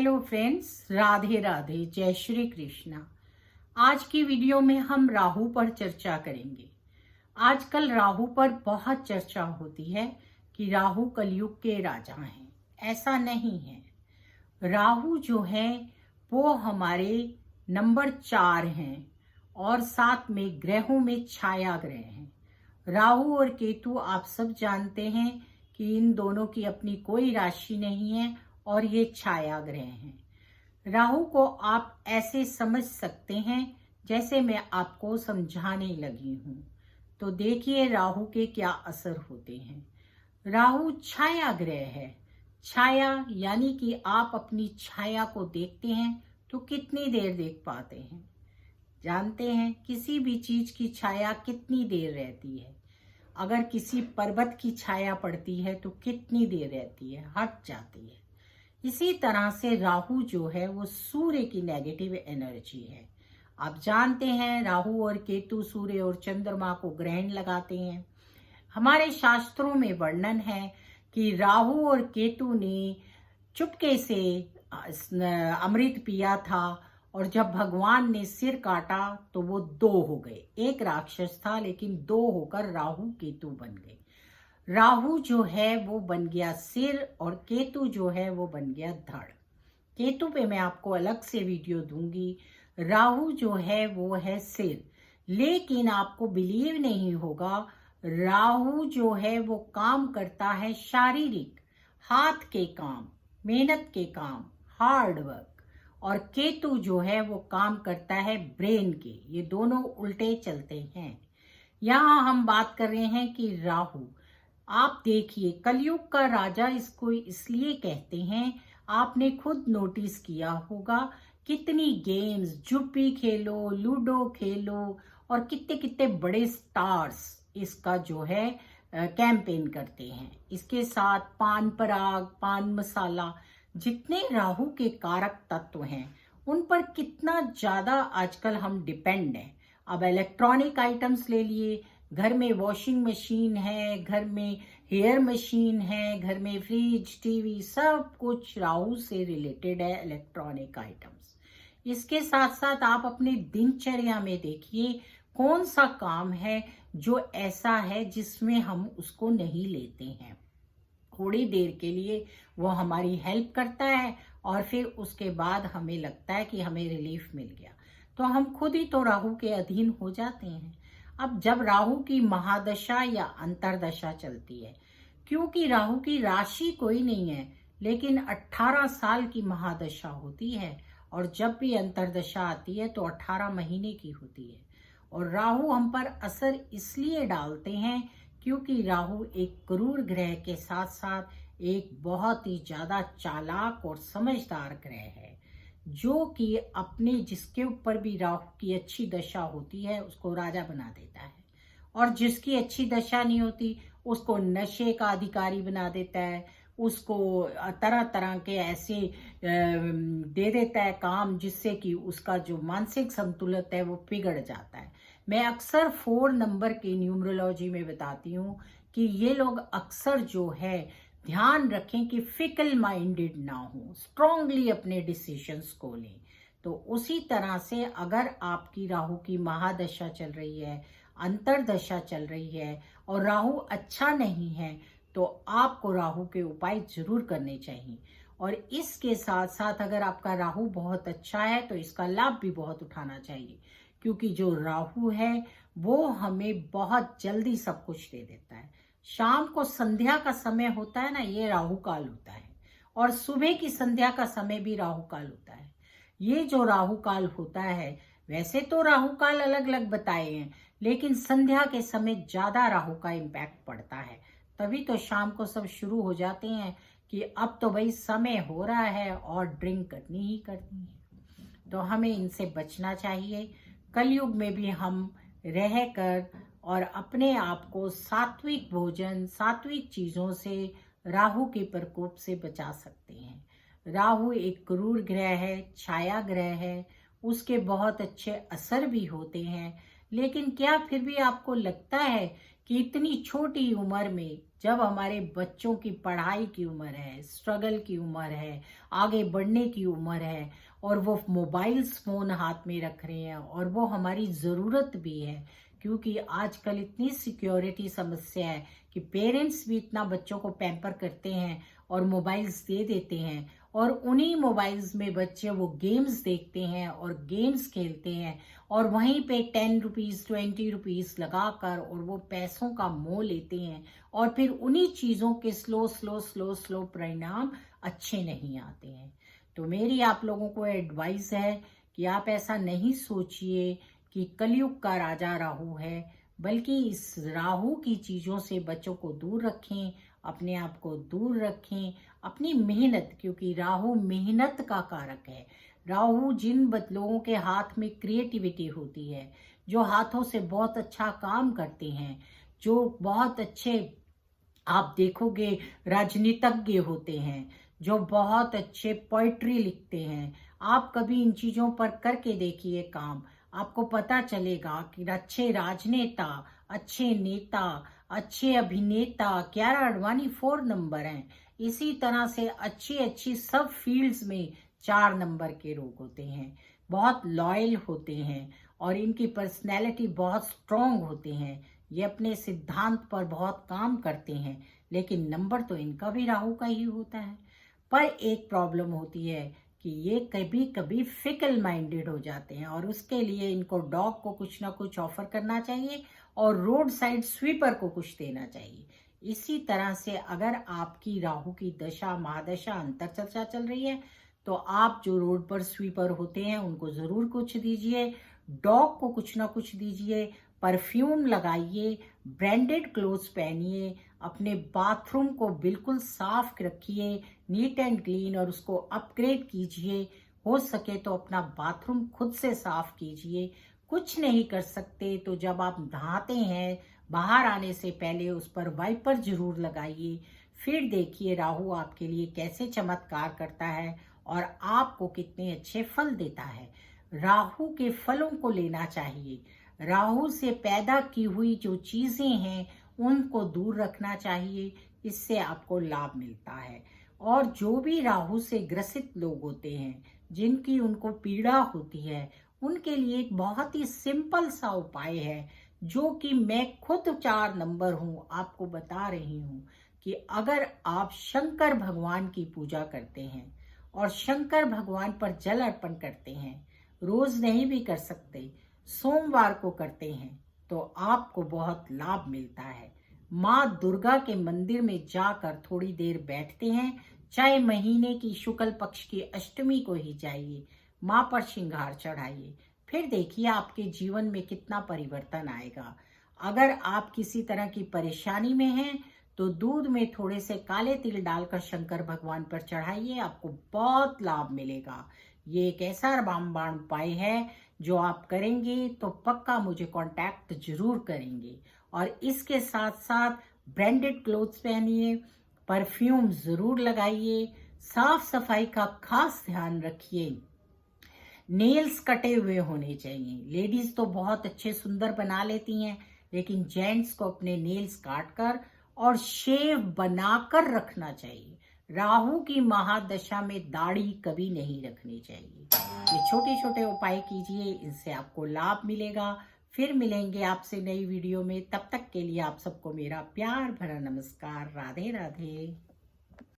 Hello friends, Radhe Radhe, जय श्री कृष्णा। आज की वीडियो में हम राहु पर चर्चा करेंगे। आजकल राहु पर बहुत चर्चा होती है कि राहु कलयुग के राजा हैं। ऐसा नहीं है। राहु जो है वो हमारे नंबर 4 हैं और साथ में ग्रहों में छाया ग्रह हैं। राहु और केतु आप सब जानते हैं कि इन दोनों की अपनी कोई राशि नहीं है और ये छाया ग्रह हैं। राहु को आप ऐसे समझ सकते हैं जैसे मैं आपको समझाने लगी हूं। तो देखिए राहु के क्या असर होते हैं। राहु छाया ग्रह है। छाया यानी कि आप अपनी छाया को देखते हैं तो कितनी देर देख पाते हैं। जानते हैं किसी भी चीज की छाया कितनी देर रहती है। अगर किसी पर्वत की छाया पड़ती है तो कितनी देर रहती है, हट जाती है। इसी तरह से राहु जो है वो सूर्य की नेगेटिव एनर्जी है। आप जानते हैं राहु और केतु सूर्य और चंद्रमा को ग्रहण लगाते हैं। हमारे शास्त्रों में वर्णन है कि राहु और केतु ने चुपके से अमृत पिया था और जब भगवान ने सिर काटा तो वो 2 हो गए। एक राक्षस था लेकिन 2 होकर राहु केतु बन गए। राहु जो है वो बन गया सिर और केतु जो है वो बन गया धड़। केतु पे मैं आपको अलग से वीडियो दूंगी। राहु जो है वो है सिर, लेकिन आपको बिलीव नहीं होगा, राहु जो है वो काम करता है शारीरिक, हाथ के काम, मेहनत के काम, हार्ड वर्क। और केतु जो है वो काम करता है ब्रेन के। ये दोनों उल्टे चलते हैं। यहाँ हम बात कर रहे हैं कि राहु, आप देखिए कलयुग का राजा इसको इसलिए कहते हैं, आपने खुद नोटिस किया होगा कितनी गेम्स, जुप्पी खेलो, लूडो खेलो और कितने कितने बड़े स्टार्स इसका जो है कैंपेन करते हैं। इसके साथ पान पराग, पान मसाला, जितने राहु के कारक तत्व हैं उन पर कितना ज्यादा आजकल हम डिपेंड हैं। अब इलेक्ट्रॉनिक आइटम्स ले लिए, घर में वॉशिंग मशीन है, घर में हेयर मशीन है, घर में फ्रिज, टीवी, सब कुछ राहु से रिलेटेड है, इलेक्ट्रॉनिक आइटम्स। इसके साथ साथ आप अपने दिनचर्या में देखिए कौन सा काम है जो ऐसा है जिसमें हम उसको नहीं लेते हैं। थोड़ी देर के लिए वो हमारी हेल्प करता है और फिर उसके बाद हमें लगता है कि हमें रिलीफ मिल गया, तो हम खुद ही तो राहु के अधीन हो जाते हैं। अब जब राहु की महादशा या अंतरदशा चलती है, क्योंकि राहु की राशि कोई नहीं है, लेकिन 18 साल की महादशा होती है और जब भी अंतरदशा आती है तो 18 महीने की होती है। और राहु हम पर असर इसलिए डालते हैं क्योंकि राहु एक क्रूर ग्रह के साथ साथ एक बहुत ही ज्यादा चालाक और समझदार ग्रह है, जो कि अपने जिसके ऊपर भी राहु की अच्छी दशा होती है उसको राजा बना देता है, और जिसकी अच्छी दशा नहीं होती उसको नशे का अधिकारी बना देता है, उसको तरह तरह के ऐसे दे देता है काम जिससे कि उसका जो मानसिक संतुलन है वो बिगड़ जाता है। मैं अक्सर 4 नंबर के न्यूमरोलॉजी में बताती हूँ कि ये लोग अक्सर जो है ध्यान रखें कि फिकल माइंडेड ना हो, स्ट्रांगली अपने डिसीजंस को लें। तो उसी तरह से अगर आपकी राहु की महादशा चल रही है, अंतरदशा चल रही है और राहु अच्छा नहीं है, तो आपको राहु के उपाय जरूर करने चाहिए। और इसके साथ साथ अगर आपका राहु बहुत अच्छा है तो इसका लाभ भी बहुत उठाना चाहिए, क्योंकि जो राहु है वो हमें बहुत जल्दी सब कुछ दे देता है। शाम को संध्या का समय होता है ना, ये राहु काल होता है, और सुबह की संध्या का समय भी राहु काल होता है। ये जो राहु काल होता है, वैसे तो राहु काल अलग अलग बताए हैं, लेकिन संध्या के समय ज्यादा राहु का इम्पैक्ट पड़ता है। तभी तो शाम को सब शुरू हो जाते हैं कि अब तो भाई समय हो रहा है और ड्रिंक करनी ही करनी है। तो हमें इनसे बचना चाहिए। कलयुग में भी हम रह कर और अपने आप को सात्विक भोजन, सात्विक चीजों से राहु के प्रकोप से बचा सकते हैं। राहु एक क्रूर ग्रह है, छाया ग्रह है, उसके बहुत अच्छे असर भी होते हैं, लेकिन क्या फिर भी आपको लगता है कि इतनी छोटी उम्र में, जब हमारे बच्चों की पढ़ाई की उम्र है, स्ट्रगल की उम्र है, आगे बढ़ने की उम्र है, और वो मोबाइल्स फोन हाथ में रख रहे हैं, और वो हमारी ज़रूरत भी है, क्योंकि आजकल इतनी सिक्योरिटी समस्या है कि पेरेंट्स भी इतना बच्चों को पैम्पर करते हैं और मोबाइल्स दे देते हैं, और उन्हीं मोबाइल्स में बच्चे वो गेम्स देखते हैं और गेम्स खेलते हैं, और वहीं पे 10 रुपीज़ 20 रुपीज़ लगा कर और वो पैसों का मोह लेते हैं, और फिर उन्हीं चीज़ों के स्लो स्लो स्लो स्लो परिणाम अच्छे नहीं आते हैं। तो मेरी आप लोगों को एडवाइस है कि आप ऐसा नहीं सोचिए कि कलयुग का राजा राहु है, बल्कि इस राहु की चीज़ों से बच्चों को दूर रखें, अपने आप को दूर रखें, अपनी मेहनत, क्योंकि राहु मेहनत का कारक है। राहु जिन लोगों के हाथ में क्रिएटिविटी होती है, जो हाथों से बहुत अच्छा काम करते हैं, जो बहुत अच्छे, आप देखोगे, राजनीतिज्ञ होते हैं, जो बहुत अच्छे पोइट्री लिखते हैं, आप कभी इन चीज़ों पर करके देखिए काम, आपको पता चलेगा कि अच्छे राजनेता, अच्छे नेता, अच्छे अभिनेता, कियारा आडवाणी 4 नंबर हैं। इसी तरह से अच्छी अच्छी सब फील्ड्स में 4 नंबर के लोग होते हैं, बहुत लॉयल होते हैं, और इनकी पर्सनैलिटी बहुत स्ट्रॉन्ग होते हैं। ये अपने सिद्धांत पर बहुत काम करते हैं, लेकिन नंबर तो इनका भी राहु का ही होता है। पर एक प्रॉब्लम होती है कि ये कभी कभी फिकल माइंडेड हो जाते हैं, और उसके लिए इनको डॉग को कुछ ना कुछ ऑफर करना चाहिए और रोड साइड स्वीपर को कुछ देना चाहिए। इसी तरह से अगर आपकी राहु की दशा, महादशा, अंतरदशा चल रही है, तो आप जो रोड पर स्वीपर होते हैं उनको जरूर कुछ दीजिए, डॉग को कुछ ना कुछ दीजिए, परफ्यूम लगाइए, ब्रांडेड क्लोथ्स पहनिए, अपने बाथरूम को बिल्कुल साफ रखिए, नीट एंड क्लीन, और उसको अपग्रेड कीजिए। हो सके तो अपना बाथरूम खुद से साफ कीजिए। कुछ नहीं कर सकते तो जब आप नहाते हैं, बाहर आने से पहले उस पर वाइपर जरूर लगाइए। फिर देखिए राहु आपके लिए कैसे चमत्कार करता है और आपको कितने अच्छे फल देता है। राहु के फलों को लेना चाहिए। राहु से पैदा की हुई जो चीजें हैं उनको दूर रखना चाहिए, इससे आपको लाभ मिलता है। और जो भी राहु से ग्रसित लोग होते हैं, जिनकी उनको पीड़ा होती है, उनके लिए एक बहुत ही सिंपल सा उपाय है, जो कि मैं खुद 4 नंबर हूँ आपको बता रही हूँ, कि अगर आप शंकर भगवान की पूजा करते हैं और शंकर भगवान पर जल अर्पण करते हैं, रोज नहीं भी कर सकते, सोमवार को करते हैं, तो आपको बहुत लाभ मिलता है। माँ दुर्गा के मंदिर में जाकर थोड़ी देर बैठते हैं, चाहे महीने की शुक्ल पक्ष की अष्टमी को ही जाइए, माँ पर श्रृंगार चढ़ाइए, फिर देखिए आपके जीवन में कितना परिवर्तन आएगा। अगर आप किसी तरह की परेशानी में हैं तो दूध में थोड़े से काले तिल डालकर शंकर भगवान पर चढ़ाइए, आपको बहुत लाभ मिलेगा। ये एक ऐसा रामबाण उपाय है जो आप करेंगे तो पक्का मुझे कांटेक्ट जरूर करेंगे। और इसके साथ साथ ब्रांडेड क्लोथ्स पहनिए, परफ्यूम जरूर लगाइए, साफ सफाई का खास ध्यान रखिए, नेल्स कटे हुए होने चाहिए। लेडीज तो बहुत अच्छे सुंदर बना लेती हैं, लेकिन जेंट्स को अपने नेल्स काट कर और शेव बनाकर रखना चाहिए। राहु की महादशा में दाढ़ी कभी नहीं रखनी चाहिए। ये छोटे छोटे उपाय कीजिए, इनसे आपको लाभ मिलेगा। फिर मिलेंगे आपसे नई वीडियो में, तब तक के लिए आप सबको मेरा प्यार भरा नमस्कार। राधे राधे।